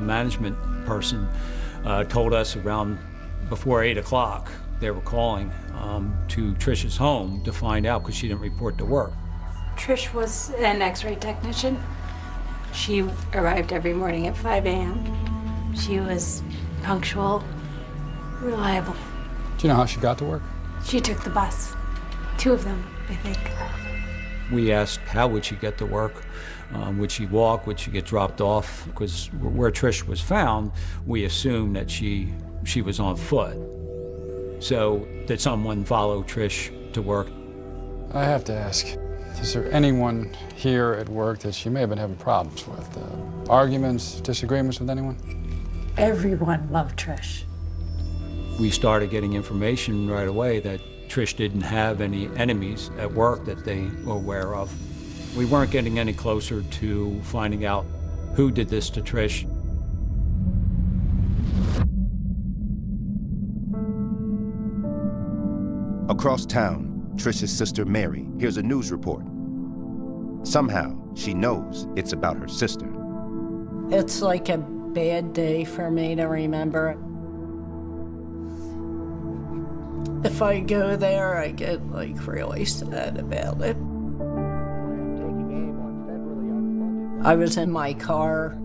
management person told us around before 8 o'clock they were calling to Trish's home to find out because she didn't report to work. Trish was an X-ray technician. She arrived every morning at 5 a.m. She was punctual, reliable. Do you know how she got to work? She took the bus. 2 of them, I think. We asked how would she get to work? Would she walk? Would she get dropped off? Because where Trish was found, we assumed that she was on foot. So did someone follow Trish to work? I have to ask, is there anyone here at work that she may have been having problems with? Arguments, disagreements with anyone? Everyone loved Trish. We started getting information right away that Trish didn't have any enemies at work that they were aware of. We weren't getting any closer to finding out who did this to Trish. Across town, Trish's sister Mary hears a news report. Somehow, she knows it's about her sister. It's like a bad day for me to remember. If I go there, I get like really sad about it. I was in my car.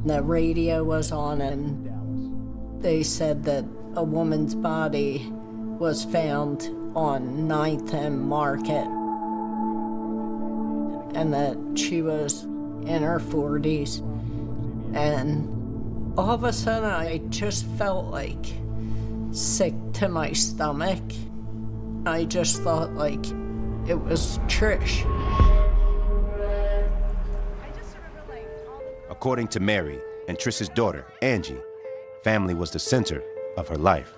The radio was on and they said that a woman's body was found on 9th and Market and that she was in her 40s. And all of a sudden, I just felt like sick to my stomach. I just thought like it was Trish. According to Mary and Trish's daughter, Angie, family was the center of her life.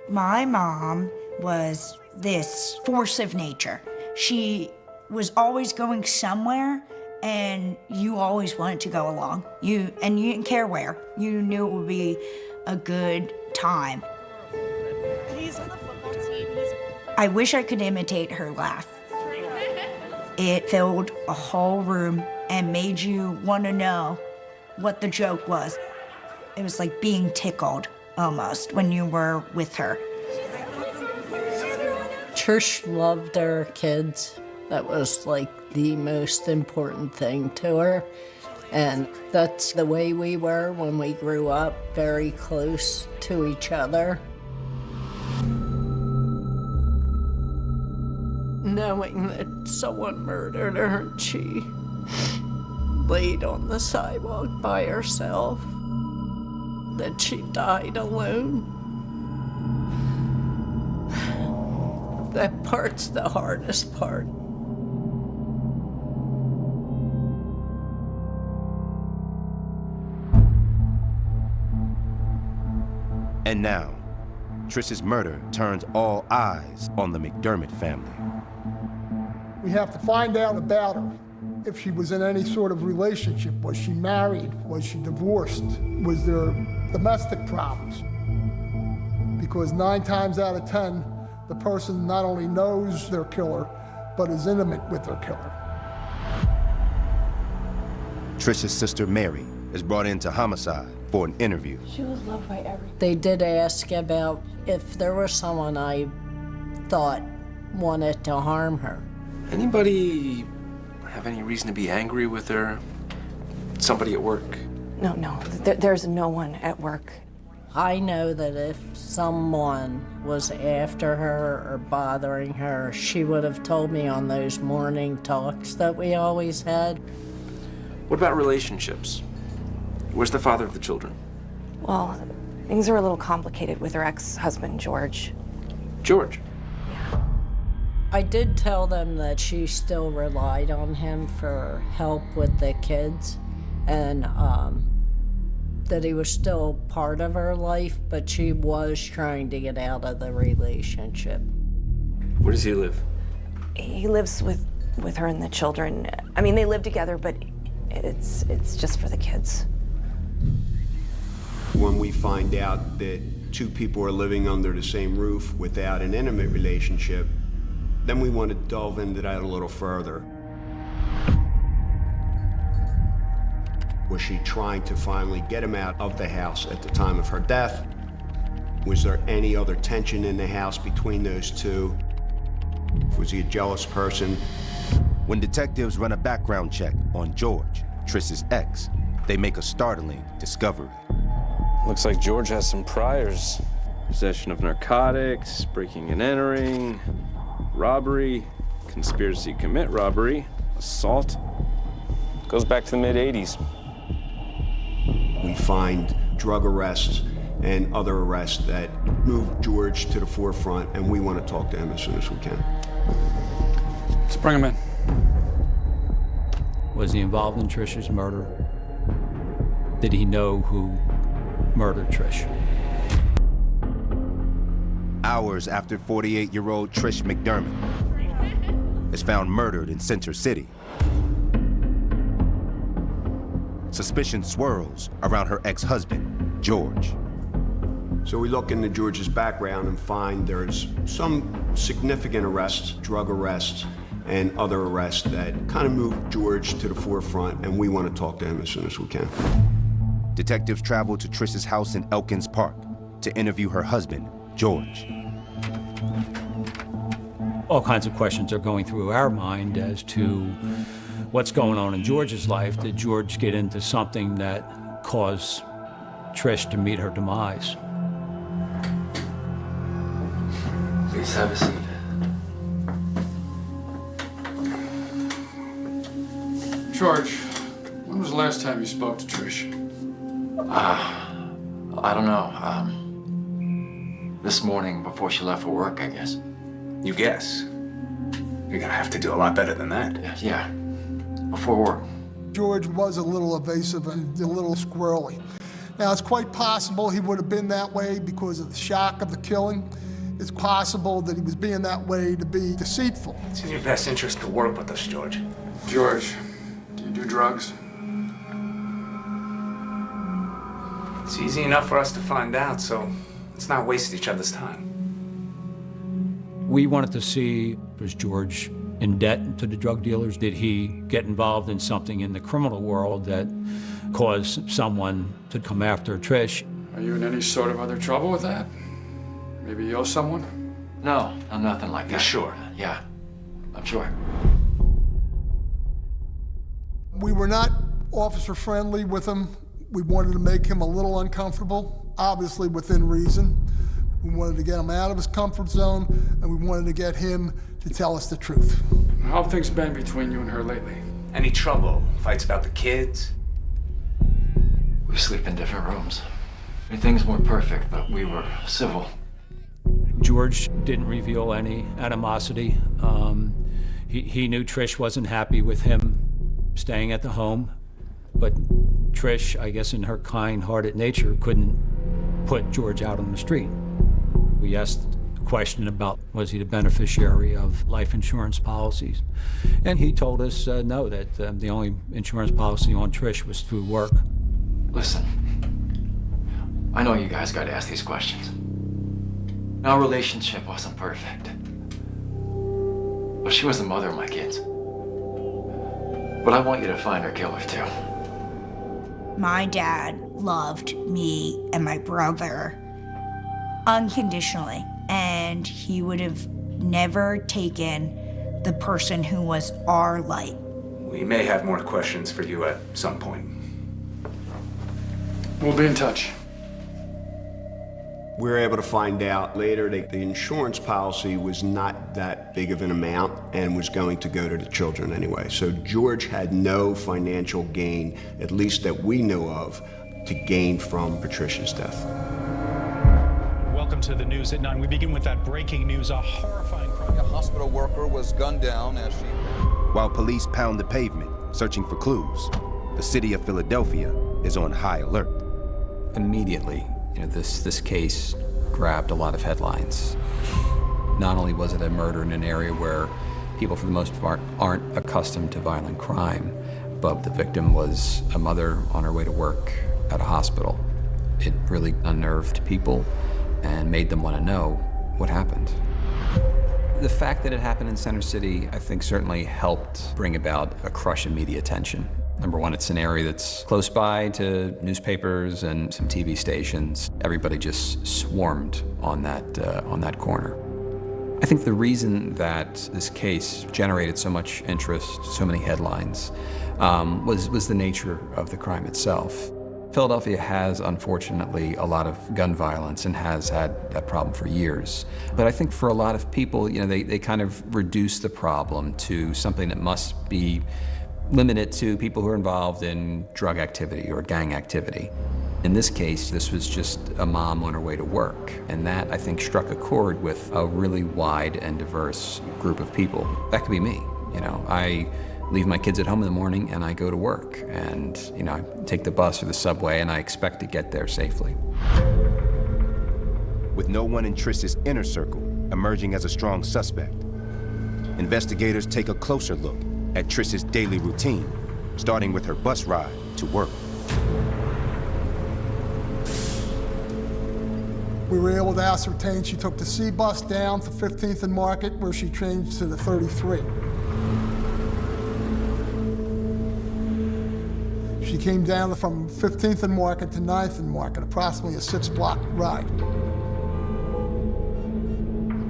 My mom was this force of nature. She was always going somewhere and you always wanted to go along. And you didn't care where. You knew it would be a good time. He's on the football team. I wish I could imitate her laugh. It filled a whole room and made you want to know what the joke was. It was like being tickled, almost, when you were with her. Trish loved her kids. That was like the most important thing to her. And that's the way we were when we grew up, very close to each other. Knowing that someone murdered her and she laid on the sidewalk by herself, that she died alone. That part's the hardest part. And now, Trish's murder turns all eyes on the McDermott family. We have to find out about her. If she was in any sort of relationship. Was she married? Was she divorced? Was there domestic problems? Because 9 times out of 10, the person not only knows their killer, but is intimate with their killer. Trish's sister Mary is brought into homicide for an interview. She was loved by everyone. They did ask about if there was someone I thought wanted to harm her. Anybody have any reason to be angry with her? Somebody at work? No, there's no one at work. I know that if someone was after her or bothering her, she would have told me on those morning talks that we always had. What about relationships? Where's the father of the children? Well, things are a little complicated with her ex-husband, George. George? I did tell them that she still relied on him for help with the kids and that he was still part of her life, but she was trying to get out of the relationship. Where does he live? He lives with her and the children. I mean, they live together, but it's just for the kids. When we find out that 2 people are living under the same roof without an intimate relationship, then we want to delve into that a little further. Was she trying to finally get him out of the house at the time of her death? Was there any other tension in the house between those two? Was he a jealous person? When detectives run a background check on George, Trish's ex, they make a startling discovery. Looks like George has some priors. Possession of narcotics, breaking and entering, robbery, conspiracy to commit robbery, assault. Goes back to the mid-'80s. We find drug arrests and other arrests that move George to the forefront, and we want to talk to him as soon as we can. Let's bring him in. Was he involved in Trish's murder? Did he know who murdered Trish? Hours after 48-year-old Trish McDermott is found murdered in Center City. Suspicion swirls around her ex-husband, George. So we look into George's background and find there's some significant arrests, drug arrests, and other arrests that kind of move George to the forefront, and we want to talk to him as soon as we can. Detectives travel to Trish's house in Elkins Park to interview her husband, George. All kinds of questions are going through our mind as to what's going on in George's life. Did George get into something that caused Trish to meet her demise? Please have a seat. George, when was the last time you spoke to Trish? I don't know. This morning before she left for work, I guess. You guess? You're gonna have to do a lot better than that. Yeah, before work. George was a little evasive and a little squirrely. Now, it's quite possible he would have been that way because of the shock of the killing. It's possible that he was being that way to be deceitful. It's in your best interest to work with us, George. George, do you do drugs? It's easy enough for us to find out, so let's not waste each other's time. We wanted to see, was George in debt to the drug dealers? Did he get involved in something in the criminal world that caused someone to come after Trish? Are you in any sort of other trouble with that? Maybe you owe someone? No, nothing like that. You're sure? Yeah, I'm sure. We were not officer-friendly with him. We wanted to make him a little uncomfortable, obviously within reason. We wanted to get him out of his comfort zone, and we wanted to get him to tell us the truth. How have things been between you and her lately? Any trouble? Fights about the kids? We sleep in different rooms. I mean, things weren't perfect, but we were civil. George didn't reveal any animosity. He knew Trish wasn't happy with him staying at the home, but Trish, I guess in her kind-hearted nature, couldn't put George out on the street. We asked the question about, was he the beneficiary of life insurance policies? And he told us no, that the only insurance policy on Trish was through work. Listen, I know you guys got to ask these questions. Our relationship wasn't perfect. But she was the mother of my kids. But I want you to find her killer, too. My dad loved me and my brother unconditionally, and he would have never taken the person who was our light. We may have more questions for you at some point. We'll be in touch. We were able to find out later that the insurance policy was not that big of an amount and was going to go to the children anyway. So George had no financial gain, at least that we know of, to gain from Patricia's death. Welcome to the News at 9. We begin with that breaking news, a horrifying crime. A hospital worker was gunned down as she... While police pound the pavement, searching for clues, the city of Philadelphia is on high alert. Immediately, this case grabbed a lot of headlines. Not only was it a murder in an area where people, for the most part, aren't accustomed to violent crime, but the victim was a mother on her way to work at a hospital. It really unnerved people and made them want to know what happened. The fact that it happened in Center City, I think, certainly helped bring about a crush of media attention. Number one, it's an area that's close by to newspapers and some TV stations. Everybody just swarmed on that corner. I think the reason that this case generated so much interest, so many headlines, was the nature of the crime itself. Philadelphia has, unfortunately, a lot of gun violence and has had that problem for years. But I think for a lot of people, they kind of reduce the problem to something that must be limited to people who are involved in drug activity or gang activity. In this case, this was just a mom on her way to work, and that, I think, struck a chord with a really wide and diverse group of people. That could be me. I leave my kids at home in the morning and I go to work, and I take the bus or the subway and I expect to get there safely. With no one in Trish's inner circle emerging as a strong suspect, investigators take a closer look at Trish's daily routine, starting with her bus ride to work. We were able to ascertain she took the C bus down to 15th and Market, where she changed to the 33. She came down from 15th and Market to 9th and Market, approximately a 6-block ride.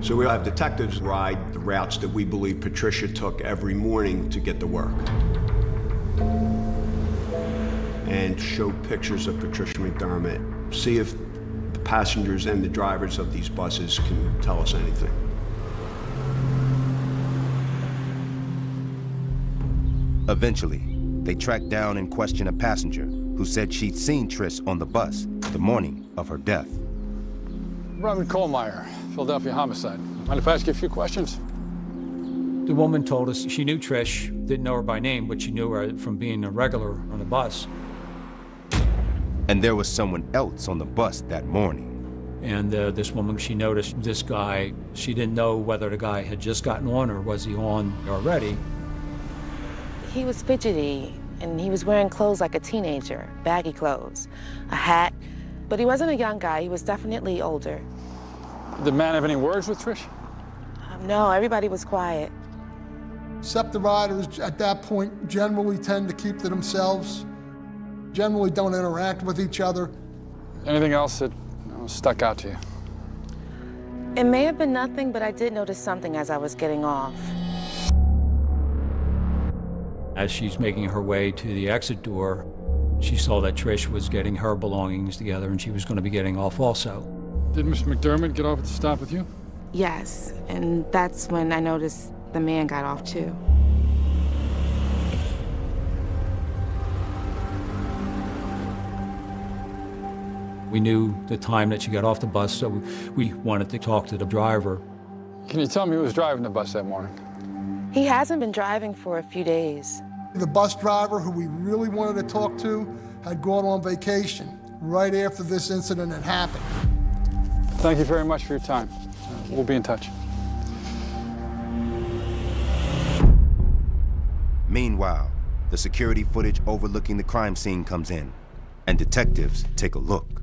So we'll have detectives ride the routes that we believe Patricia took every morning to get to work, and show pictures of Patricia McDermott, see if the passengers and the drivers of these buses can tell us anything. Eventually, they tracked down and questioned a passenger who said she'd seen Trish on the bus the morning of her death. Robert Kohlmeyer, Philadelphia homicide. Mind if I ask you a few questions? The woman told us she knew Trish, didn't know her by name, but she knew her from being a regular on the bus. And there was someone else on the bus that morning. And this woman, she noticed this guy. She didn't know whether the guy had just gotten on or was he on already. He was fidgety, and he was wearing clothes like a teenager, baggy clothes, a hat. But he wasn't a young guy, he was definitely older. Did the man have any words with Trish? No, everybody was quiet. SEPTA riders at that point generally tend to keep to themselves, generally don't interact with each other. Anything else that stuck out to you? It may have been nothing, but I did notice something as I was getting off. As she's making her way to the exit door, she saw that Trish was getting her belongings together and she was going to be getting off also. Did Mr. McDermott get off at the stop with you? Yes, and that's when I noticed the man got off too. We knew the time that she got off the bus, so we wanted to talk to the driver. Can you tell me who was driving the bus that morning? He hasn't been driving for a few days. The bus driver, who we really wanted to talk to, had gone on vacation right after this incident had happened. Thank you very much for your time. We'll be in touch. Meanwhile, the security footage overlooking the crime scene comes in, and detectives take a look.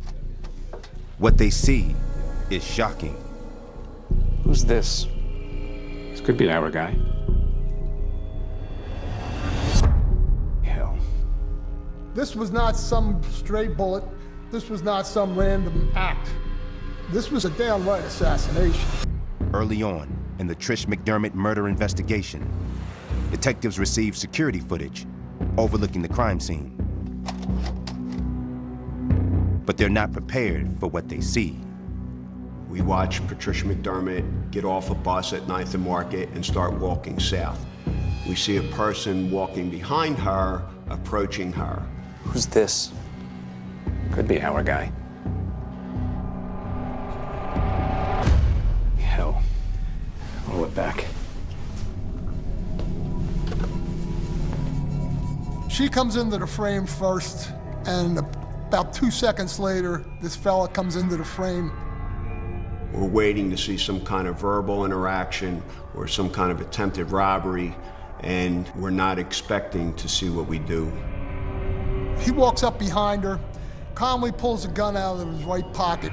What they see is shocking. Who's this? This could be our guy. Hell. This was not some stray bullet. This was not some random act. This was a downright assassination. Early on in the Trish McDermott murder investigation, detectives received security footage overlooking the crime scene. But they're not prepared for what they see. We watch Patricia McDermott get off a bus at 9th and Market and start walking south. We see a person walking behind her, approaching her. Who's this? Could be our guy. Hell. Roll it back. She comes into the frame first, and about 2 seconds later, this fella comes into the frame. We're waiting to see some kind of verbal interaction or some kind of attempted robbery, and we're not expecting to see what we do. He walks up behind her, calmly pulls a gun out of his right pocket,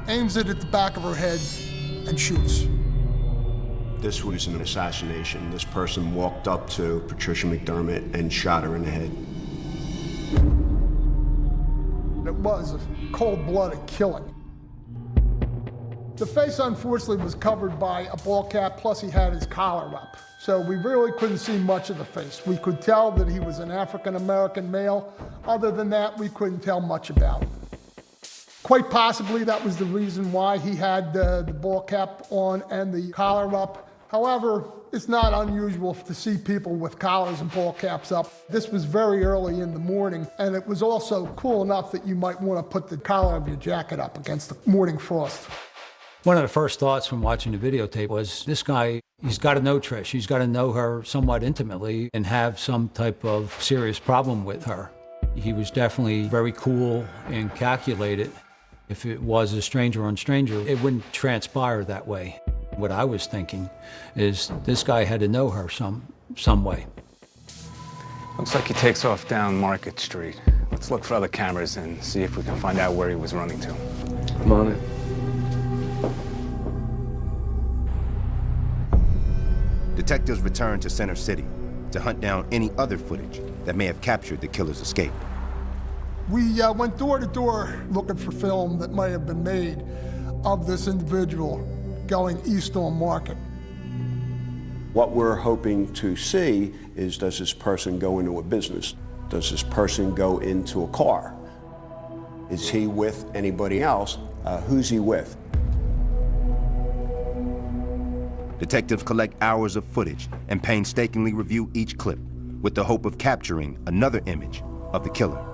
aims it at the back of her head, and shoots. This was an assassination. This person walked up to Patricia McDermott and shot her in the head. It was a cold-blooded killing. The face, unfortunately, was covered by a ball cap, plus he had his collar up. So we really couldn't see much of the face. We could tell that he was an African-American male. Other than that, we couldn't tell much about him. Quite possibly that was the reason why he had the ball cap on and the collar up. However, it's not unusual to see people with collars and ball caps up. This was very early in the morning, and it was also cool enough that you might want to put the collar of your jacket up against the morning frost. One of the first thoughts from watching the videotape was, this guy, he's got to know Trish. He's got to know her somewhat intimately and have some type of serious problem with her. He was definitely very cool and calculated. If it was a stranger on stranger, it wouldn't transpire that way. What I was thinking is this guy had to know her some way. Looks like he takes off down Market Street. Let's look for other cameras and see if we can find out where he was running to. I'm on it. Detectives returned to Center City to hunt down any other footage that may have captured the killer's escape. We went door to door looking for film that may have been made of this individual going east on Market. What we're hoping to see is, does this person go into a business? Does this person go into a car? Is he with anybody else? Who's he with? Detectives collect hours of footage and painstakingly review each clip with the hope of capturing another image of the killer.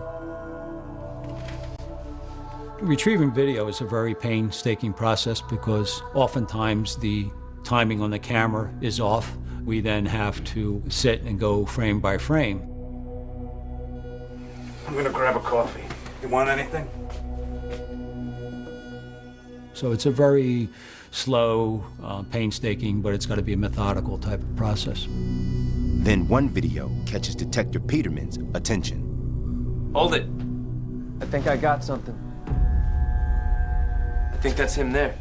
Retrieving video is a very painstaking process because oftentimes the timing on the camera is off. We then have to sit and go frame by frame. I'm gonna grab a coffee. You want anything? So it's a very slow, painstaking, but it's got to be a methodical type of process. Then one video catches Detective Peterman's attention. Hold it. I think I got something. I think that's him there.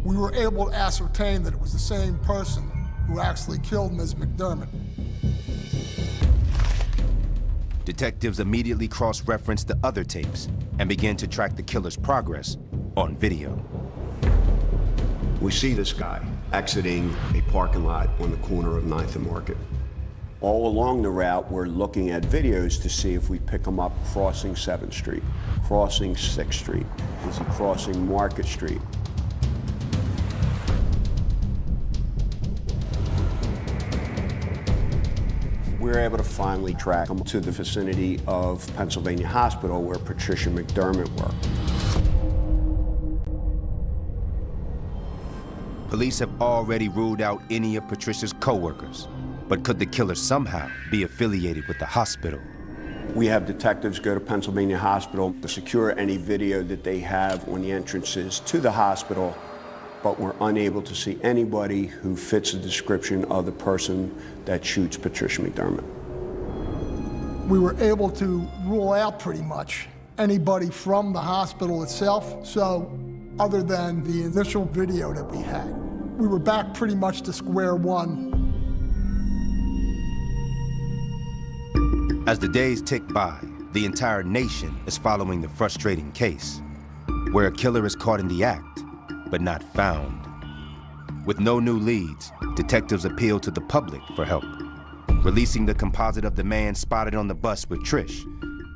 We were able to ascertain that it was the same person who actually killed Ms. McDermott. Detectives immediately cross-referenced the other tapes and began to track the killer's progress on video. We see this guy exiting a parking lot on the corner of 9th and Market. All along the route, we're looking at videos to see if we pick him up crossing 7th Street, crossing 6th Street. Is he crossing Market Street? We were able to finally track him to the vicinity of Pennsylvania Hospital where Patricia McDermott worked. Police have already ruled out any of Patricia's co-workers, but could the killer somehow be affiliated with the hospital? We have detectives go to Pennsylvania Hospital to secure any video that they have on the entrances to the hospital, but we're unable to see anybody who fits the description of the person that shoots Patricia McDermott. We were able to rule out pretty much anybody from the hospital itself, so other than the initial video that we had, we were back pretty much to square one. As the days tick by, the entire nation is following the frustrating case, where a killer is caught in the act, but not found. With no new leads, detectives appeal to the public for help, releasing the composite of the man spotted on the bus with Trish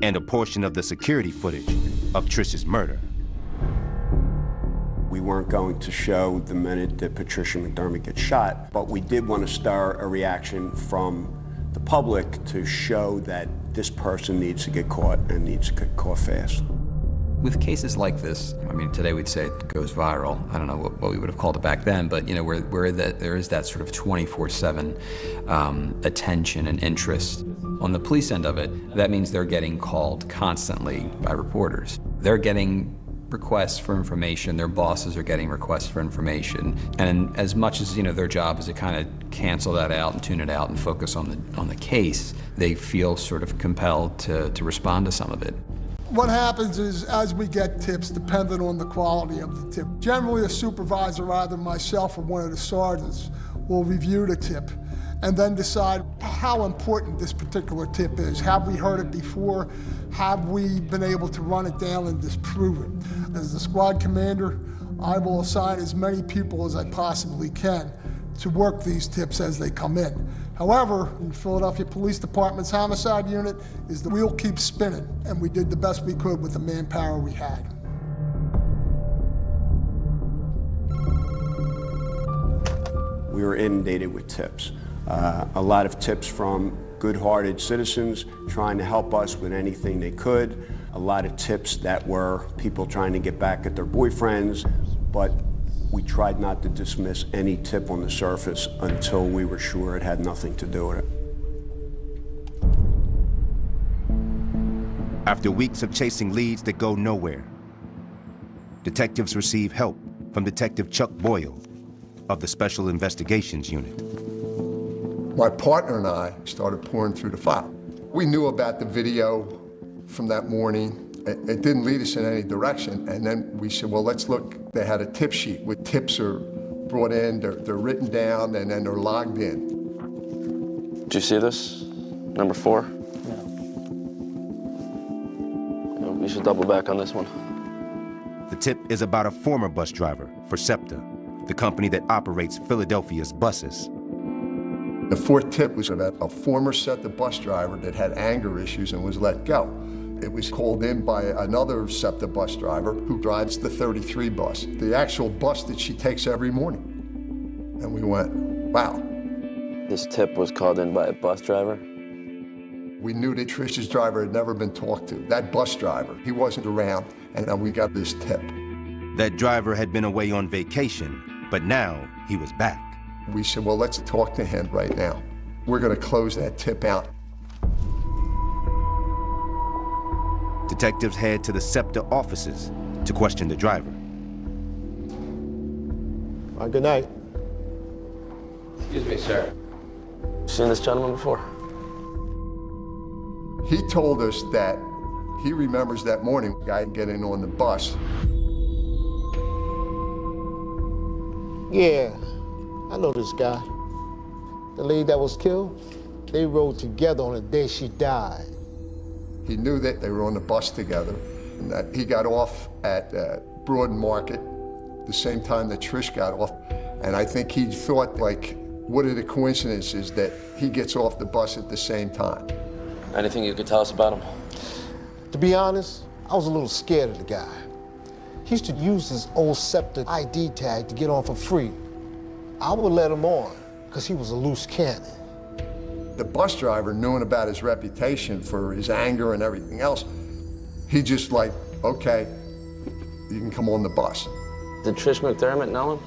and a portion of the security footage of Trish's murder. We weren't going to show the minute that Patricia McDermott gets shot, but we did want to stir a reaction from the public to show that this person needs to get caught and needs to get caught fast. With cases like this, I mean, today we'd say it goes viral. I don't know what we would have called it back then, but you know, where there is that sort of 24/7 attention and interest. On the police end of it, that means they're getting called constantly by reporters. They're getting requests for information, their bosses are getting requests for information, and as much as, you know, their job is to kind of cancel that out and tune it out and focus on the case, they feel sort of compelled to respond to some of it. What happens is, as we get tips, depending on the quality of the tip, generally a supervisor, either myself or one of the sergeants, will review the tip and then decide how important this particular tip is. Have we heard it before? Have we been able to run it down and disprove it? As the squad commander, I will assign as many people as I possibly can to work these tips as they come in. However, in Philadelphia Police Department's homicide unit, the wheel keeps spinning, and we did the best we could with the manpower we had. We were inundated with tips. A lot of tips from good-hearted citizens trying to help us with anything they could. A lot of tips that were people trying to get back at their boyfriends, but we tried not to dismiss any tip on the surface until we were sure it had nothing to do with it. After weeks of chasing leads that go nowhere, detectives receive help from Detective Chuck Boyle of the Special Investigations Unit. My partner and I started pouring through the file. We knew about the video from that morning. It didn't lead us in any direction, and then we said, well, let's look. They had a tip sheet with tips are brought in, they're written down, and then they're logged in. Did you see this? Number 4? No. We should double back on this one. The tip is about a former bus driver for SEPTA, the company that operates Philadelphia's buses. The 4th tip was about a former SEPTA bus driver that had anger issues and was let go. It was called in by another SEPTA bus driver who drives the 33 bus, the actual bus that she takes every morning. And we went, wow. This tip was called in by a bus driver? We knew that Trish's driver had never been talked to. That bus driver, he wasn't around, and we got this tip. That driver had been away on vacation, but now he was back. We said, well, let's talk to him right now. We're gonna close that tip out. Detectives head to the SEPTA offices to question the driver. Good night. Excuse me, sir. Seen this gentleman before? He told us that he remembers that morning, the guy getting on the bus. Yeah, I know this guy. The lady that was killed, they rode together on the day she died. He knew that they were on the bus together, and that he got off at Broad Market the same time that Trish got off. And I think he thought, like, what are the coincidences that he gets off the bus at the same time? Anything you could tell us about him? To be honest, I was a little scared of the guy. He used to use his old SEPTA ID tag to get on for free. I would let him on, because he was a loose cannon. The bus driver, knowing about his reputation for his anger and everything else, he just like, okay, you can come on the bus. Did Trish McDermott know him?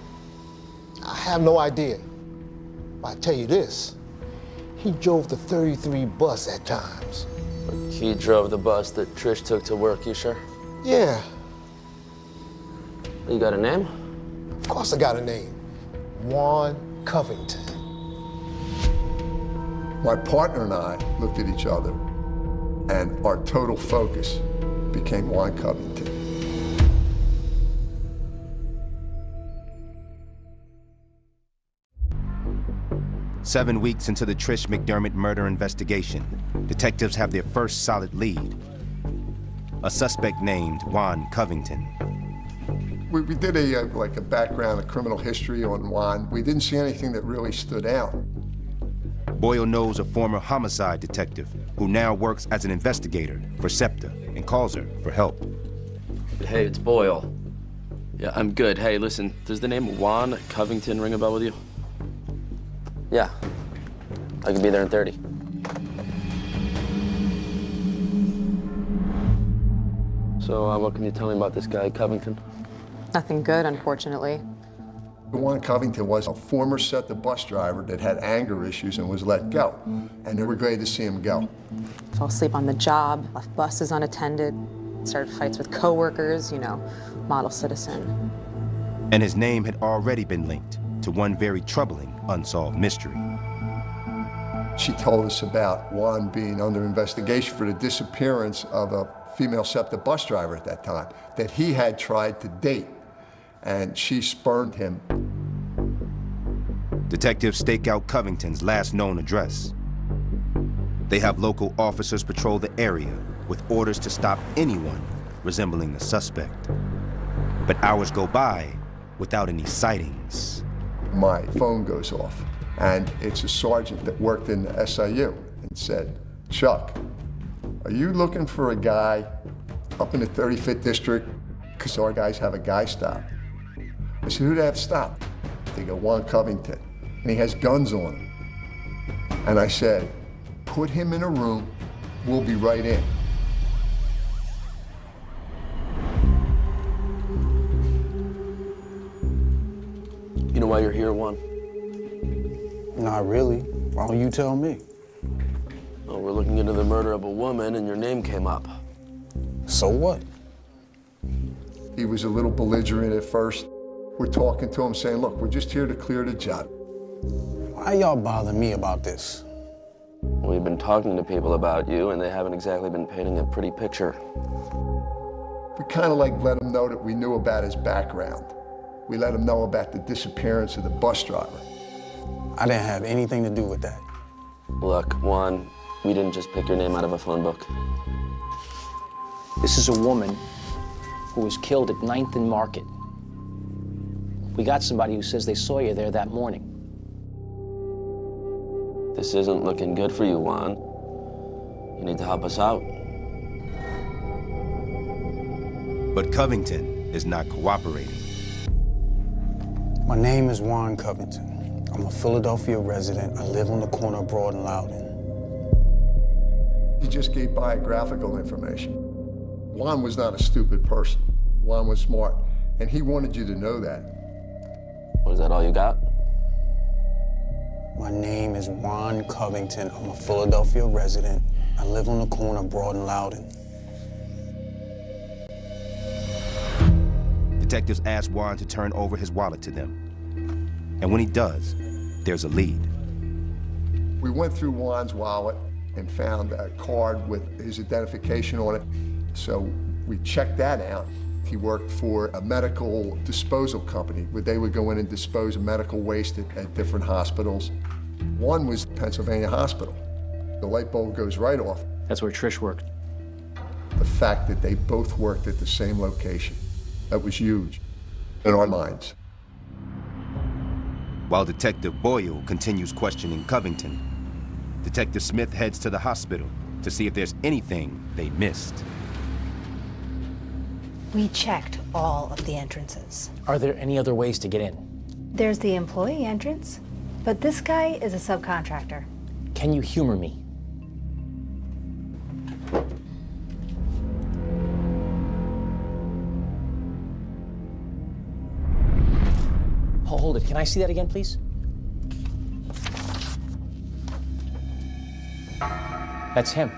I have no idea. But I tell you this, he drove the 33 bus at times. He drove the bus that Trish took to work, you sure? Yeah. You got a name? Of course I got a name. Juan Covington. My partner and I looked at each other, and our total focus became Juan Covington. Seven weeks into the Trish McDermott murder investigation, detectives have their first solid lead. A suspect named Juan Covington. We did a background, a criminal history on Juan. We didn't see anything that really stood out. Boyle knows a former homicide detective who now works as an investigator for SEPTA and calls her for help. Hey, it's Boyle. Yeah, I'm good. Hey, listen, does the name Juan Covington ring a bell with you? Yeah, I could be there in 30. So, what can you tell me about this guy, Covington? Nothing good, unfortunately. Juan Covington was a former SEPTA bus driver that had anger issues and was let go. And they were glad to see him go. Fell asleep on the job, left buses unattended, started fights with coworkers, you know, model citizen. And his name had already been linked to one very troubling unsolved mystery. She told us about Juan being under investigation for the disappearance of a female SEPTA bus driver at that time that he had tried to date, and she spurned him. Detectives stake out Covington's last known address. They have local officers patrol the area with orders to stop anyone resembling the suspect. But hours go by without any sightings. My phone goes off, and it's a sergeant that worked in the SIU and said, "Chuck, are you looking for a guy up in the 35th district? Because our guys have a guy stop." I said, "Who'd have stopped?" They go, "Juan Covington, and he has guns on him." And I said, "Put him in a room, we'll be right in." You know why you're here, Juan? Not really. Why don't you tell me? Well, we're looking into the murder of a woman and your name came up. So what? He was a little belligerent at first. We're talking to him saying, "Look, we're just here to clear the job." Why y'all bother me about this? We've been talking to people about you and they haven't exactly been painting a pretty picture. We kind of like let him know that we knew about his background. We let him know about the disappearance of the bus driver. I didn't have anything to do with that. Look, Juan, we didn't just pick your name out of a phone book. This is a woman who was killed at 9th and Market. We got somebody who says they saw you there that morning. This isn't looking good for you, Juan. You need to help us out. But Covington is not cooperating. My name is Juan Covington. I'm a Philadelphia resident. I live on the corner of Broad and Loudon. He just gave biographical information. Juan was not a stupid person. Juan was smart, and he wanted you to know that. Was that all you got? My name is Juan Covington. I'm a Philadelphia resident. I live on the corner of Broad and Loudon. Detectives ask Juan to turn over his wallet to them. And when he does, there's a lead. We went through Juan's wallet and found a card with his identification on it. So we checked that out. He worked for a medical disposal company where they would go in and dispose of medical waste at different hospitals. One was Pennsylvania Hospital. The light bulb goes right off. That's where Trish worked. The fact that they both worked at the same location, that was huge in our minds. While Detective Boyle continues questioning Covington, Detective Smith heads to the hospital to see if there's anything they missed. We checked all of the entrances. Are there any other ways to get in? There's the employee entrance, but this guy is a subcontractor. Can you humor me? Hold it. Can I see that again, please? That's him.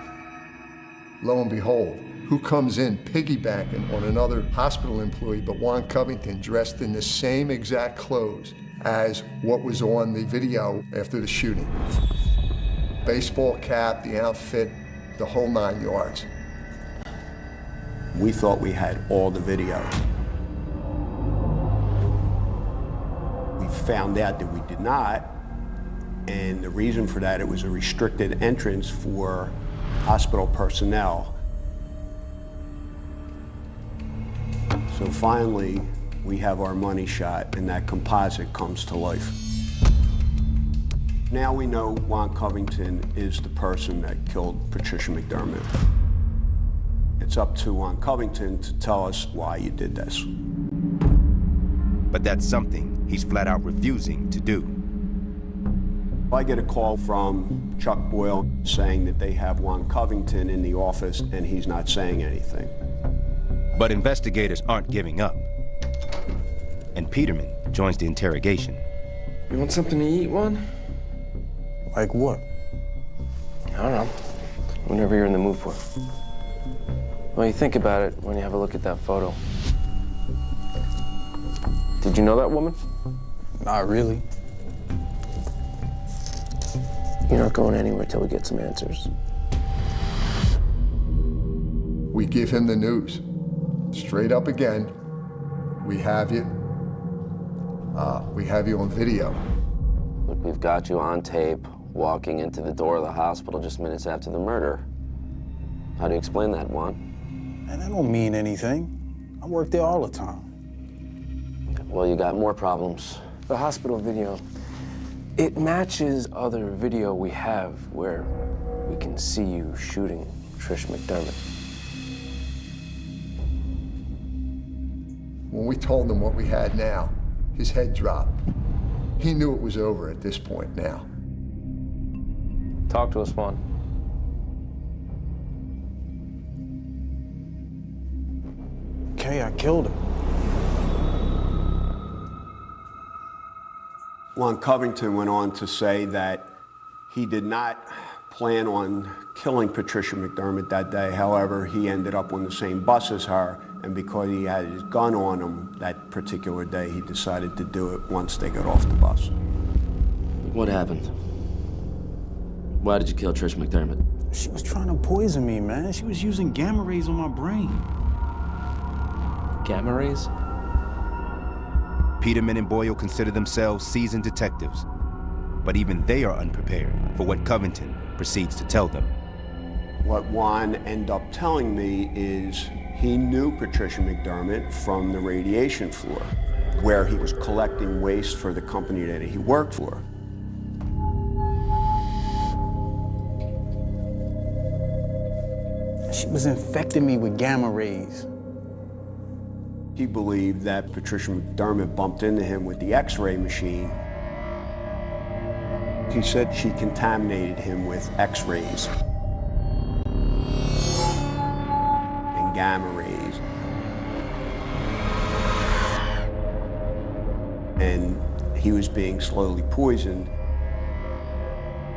Lo and behold, who comes in piggybacking on another hospital employee but Juan Covington, dressed in the same exact clothes as what was on the video after the shooting. Baseball cap, the outfit, the whole 9 yards. We thought we had all the video. We found out that we did not, and the reason for that, it was a restricted entrance for hospital personnel. So finally, we have our money shot and that composite comes to life. Now we know Juan Covington is the person that killed Patricia McDermott. It's up to Juan Covington to tell us why you did this. But that's something he's flat out refusing to do. I get a call from Chuck Boyle saying that they have Juan Covington in the office and he's not saying anything. But investigators aren't giving up. And Peterman joins the interrogation. You want something to eat, Juan? Like what? I don't know. Whatever you're in the mood for. Well, you think about it when you have a look at that photo. Did you know that woman? Not really. You're not going anywhere till we get some answers. We give him the news. Straight up again. We have you. We have you on video. Look, we've got you on tape walking into the door of the hospital just minutes after the murder. How do you explain that, Juan? Man, that don't mean anything. I work there all the time. Well, you got more problems. The hospital video, it matches other video we have where we can see you shooting Trish McDermott. When we told him what we had now, his head dropped. He knew it was over at this point now. Talk to us, Juan. Okay, I killed her. Juan Covington went on to say that he did not plan on killing Patricia McDermott that day. However, he ended up on the same bus as her, and because he had his gun on him that particular day, he decided to do it once they got off the bus. What happened? Why did you kill Trish McDermott? She was trying to poison me, man. She was using gamma rays on my brain. Gamma rays? Peterman and Boyle consider themselves seasoned detectives, but even they are unprepared for what Covington proceeds to tell them. What Juan ended up telling me is he knew Patricia McDermott from the radiation floor, where he was collecting waste for the company that he worked for. She was infecting me with gamma rays. He believed that Patricia McDermott bumped into him with the X-ray machine. He said she contaminated him with X-rays and gamma rays. And he was being slowly poisoned.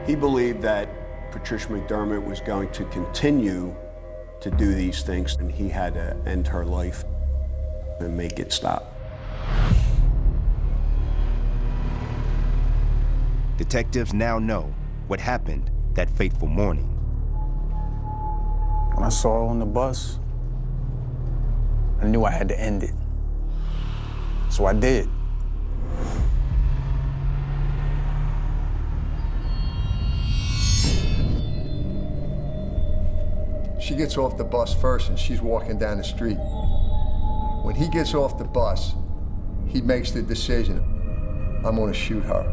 He believed that Patricia McDermott was going to continue to do these things, and he had to end her life and make it stop. Detectives now know what happened that fateful morning. When I saw her on the bus, I knew I had to end it. So I did. She gets off the bus first and she's walking down the street. When he gets off the bus, he makes the decision, I'm gonna shoot her.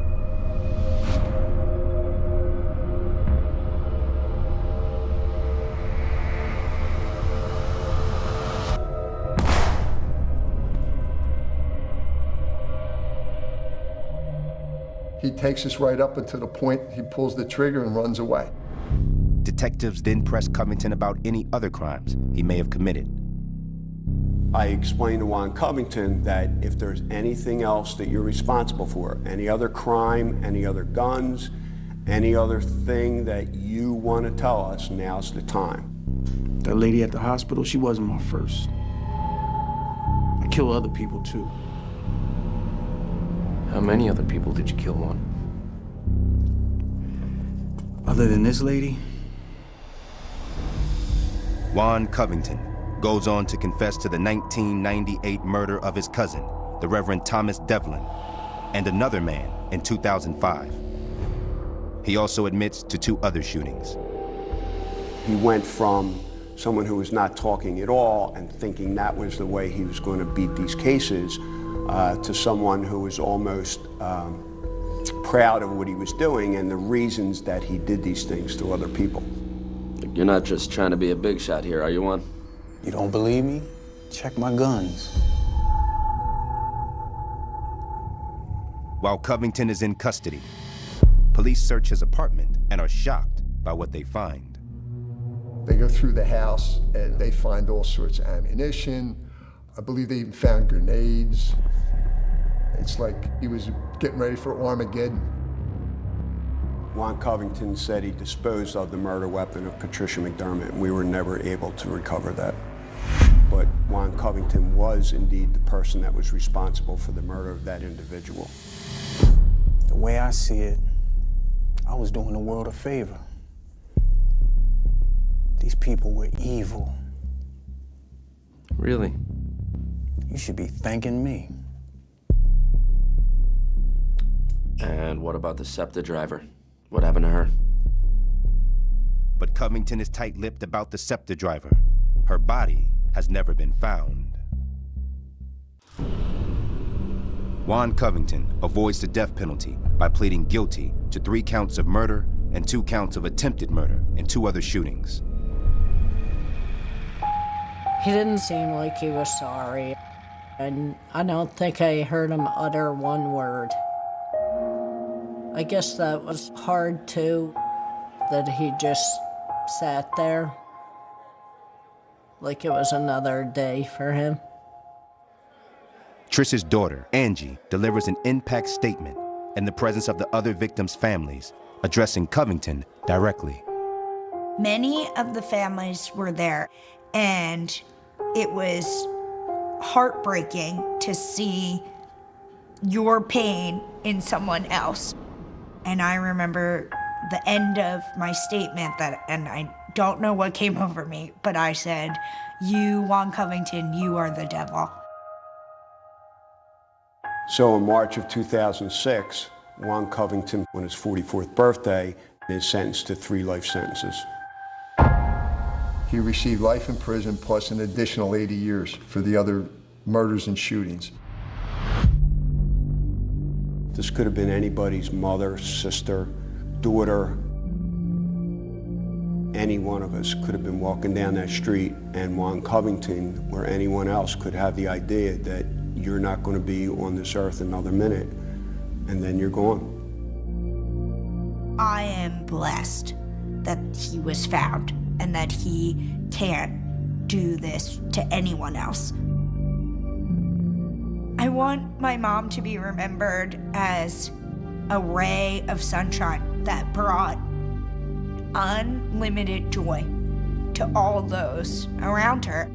He takes us right up until the point he pulls the trigger and runs away. Detectives then press Covington about any other crimes he may have committed. I explained to Juan Covington that if there's anything else that you're responsible for, any other crime, any other guns, any other thing that you want to tell us, now's the time. That lady at the hospital, she wasn't my first. I kill other people too. How many other people did you kill, Juan? Other than this lady? Juan Covington goes on to confess to the 1998 murder of his cousin, the Reverend Thomas Devlin, and another man in 2005. He also admits to 2 other shootings. He went from someone who was not talking at all and thinking that was the way he was going to beat these cases to someone who was almost proud of what he was doing and the reasons that he did these things to other people. You're not just trying to be a big shot here, are you, Juan? You don't believe me? Check my guns. While Covington is in custody, police search his apartment and are shocked by what they find. They go through the house and they find all sorts of ammunition. I believe they even found grenades. It's like he was getting ready for Armageddon. Juan Covington said he disposed of the murder weapon of Patricia McDermott, and we were never able to recover that. But Juan Covington was indeed the person that was responsible for the murder of that individual. The way I see it, I was doing the world a favor. These people were evil. Really? You should be thanking me. And what about the SEPTA driver? What happened to her? But Covington is tight-lipped about the SEPTA driver. Her body has never been found. Juan Covington avoids the death penalty by pleading guilty to 3 counts of murder and 2 counts of attempted murder in 2 other shootings. He didn't seem like he was sorry, and I don't think I heard him utter one word. I guess that was hard too, that he just sat there like it was another day for him. Trish's daughter, Angie, delivers an impact statement in the presence of the other victims' families, addressing Covington directly. Many of the families were there, and it was heartbreaking to see your pain in someone else. And I remember the end of my statement and I don't know what came over me, but I said, "You, Juan Covington, you are the devil." So in March of 2006, Juan Covington, on his 44th birthday, is sentenced to 3 life sentences. He received life in prison plus an additional 80 years for the other murders and shootings. This could have been anybody's mother, sister, daughter. Any one of us could have been walking down that street, and Juan Covington or anyone else could have the idea that you're not going to be on this earth another minute, and then you're gone. I am blessed that he was found and that he can't do this to anyone else. I want my mom to be remembered as a ray of sunshine that brought unlimited joy to all those around her.